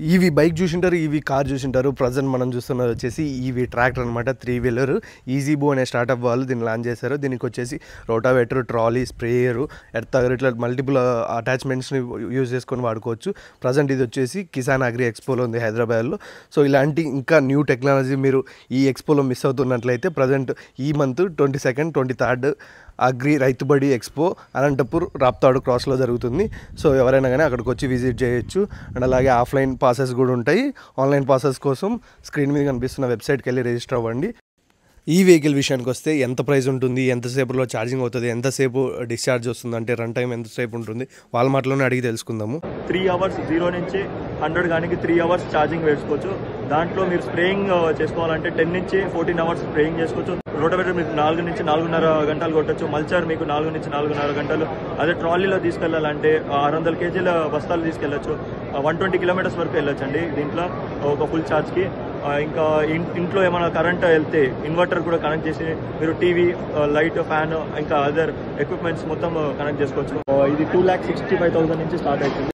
EV bike చూసింటారు, EV car చూసింటారు. Present మనం చూస్తున్నది వచ్చేసి ఈవీ ట్రాక్టర్ అనమాట. 3 వీలర్ ఈజీబో అనే స్టార్ట్అప్ వాళ్ళు దీన్ని లాంచ్ చేశారు. దీనికి వచ్చేసి రోటావేటర్, ట్రాలీ, స్ప్రేయరు, ఎర్త్ ఇట్లా మల్టిపుల్ అటాచ్మెంట్స్ని యూజ్ చేసుకొని వాడుకోవచ్చు. ప్రజెంట్ ఇది వచ్చేసి కిసాన్ అగ్రి ఎక్స్పోలో ఉంది హైదరాబాద్లో. సో ఇలాంటి ఇంకా న్యూ టెక్నాలజీ మీరు ఈ ఎక్స్పోలో మిస్ అవుతున్నట్లయితే ప్రజెంట్ ఈ month 22nd, 23rd agri Rythubadi expo Anantapur Raptadu క్రాస్లో జరుగుతుంది. సో ఎవరైనా కానీ అక్కడికి వచ్చి విజిట్ చేయొచ్చు. అండ్ అలాగే ఆఫ్లైన్ పాసెస్ కూడా ఉంటాయి. ఆన్లైన్ పాసెస్ కోసం స్క్రీన్ మీద కనిపిస్తున్న వెబ్సైట్కి వెళ్ళి రిజిస్టర్ అవ్వండి. ఈ వెహికల్ విషయానికి వస్తే ఎంత ప్రైస్ ఉంటుంది, ఎంతసేపులో ఛార్జింగ్ అవుతుంది, ఎంతసేపు డిశ్చార్జ్ వస్తుంది, అంటే రన్ టైం ఎంతసేపు ఉంటుంది, వాళ్ళ మాటలోనే అడిగి తెలుసుకుందాము. 3 అవర్స్ 0 నుంచి 100 కానీ 3 అవర్స్ ఛార్జింగ్ వేసుకోవచ్చు. దాంట్లో మీరు స్ప్రేయింగ్ చేసుకోవాలంటే 10 నుంచి 14 అవర్స్ స్ప్రేయింగ్ చేసుకోవచ్చు. రోటోవేటర్ మీకు 4 నుంచి 4.5 గంటలు కొట్టచ్చు. మల్చర్ మీకు 4 నుంచి 4.5 గంటలు. అదే ట్రాలీలో తీసుకెళ్లాలంటే 600 kgల బస్తాలు తీసుకెళ్లొచ్చు. 120 కిలోమీటర్స్ వరకు వెళ్ళొచ్చు అండి దీంట్లో ఒక ఫుల్ ఛార్జ్కి. ఇంకా ఇంట్లో ఏమైనా కరెంట్ వెళ్తే ఇన్వర్టర్ కూడా కనెక్ట్ చేసి మీరు టీవీ, లైట్, ఫ్యాన్ ఇంకా అదర్ ఎక్విప్మెంట్స్ మొత్తం కనెక్ట్ చేసుకోవచ్చు. ఇది 2,65,000 నుంచి స్టార్ట్ అవుతుంది.